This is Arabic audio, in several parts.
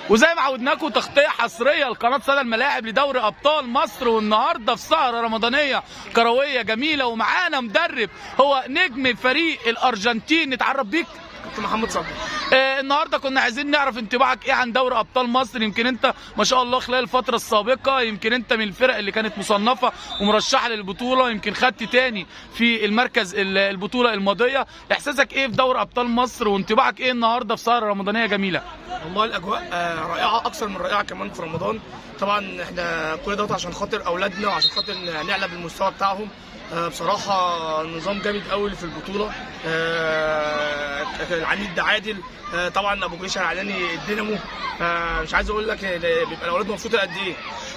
وزي ما عودناكم تغطيه حصريه لقناه صدى الملاعب لدوري ابطال مصر، والنهارده في سهره رمضانيه كرويه جميله، ومعانا مدرب هو نجم فريق الارجنتين. نتعرف بيك كابتن محمد صبري. النهارده كنا عايزين نعرف انطباعك ايه عن دوري ابطال مصر. يمكن انت ما شاء الله خلال الفتره السابقه يمكن انت من الفرق اللي كانت مصنفه ومرشحه للبطوله، يمكن خدت تاني في المركز البطوله الماضيه. احساسك ايه في دوري ابطال مصر وانطباعك ايه النهارده في سهره رمضانيه جميله؟ والله الاجواء رائعه، اكثر من رائعه كمان في رمضان. طبعا احنا كل ده عشان خاطر اولادنا وعشان خاطر نعلى بالمستوى بتاعهم. بصراحه نظام جامد قوي في البطوله. العميد ده عادل، طبعا ابو جريشه الاعلاني الدينامو. مش عايز اقول لك بيبقى الاولاد مبسوطه قد ايه.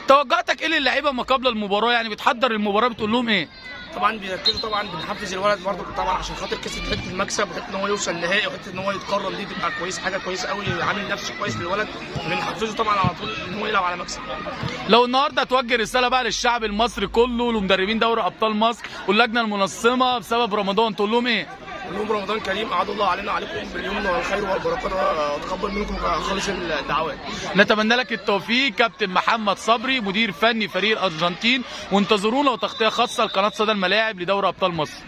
توجهاتك ايه للعيبه ما قبل المباراه؟ يعني بتحضر المباراه بتقول لهم ايه؟ طبعا بيركزوا، طبعا بنحفز الولد برضه طبعا عشان خاطر كسب حته المكسب وحته ان هو يوصل نهائي وحته ان هو يتكرم، دي تبقى كويس، حاجه كويسه قوي، عامل نفسي كويس للولد. بنحفزه طبعا على طول ان هو يلعب على مكسب. لو النهارده توجه رساله بقى للشعب المصري كله ولمدربين دوري ابطال مصر واللجنه المنظمه بسبب رمضان، تقول لهم ايه؟ يوم رمضان كريم، اعاد الله علينا وعليكم باليمن والخير والبركات، وتقبل منكم خالص الدعوات. نتمنى لك التوفيق كابتن محمد صبري مدير فني فريق الارجنتين، وانتظرونا وتغطيه خاصه لقناه صدى الملاعب لدوري ابطال مصر.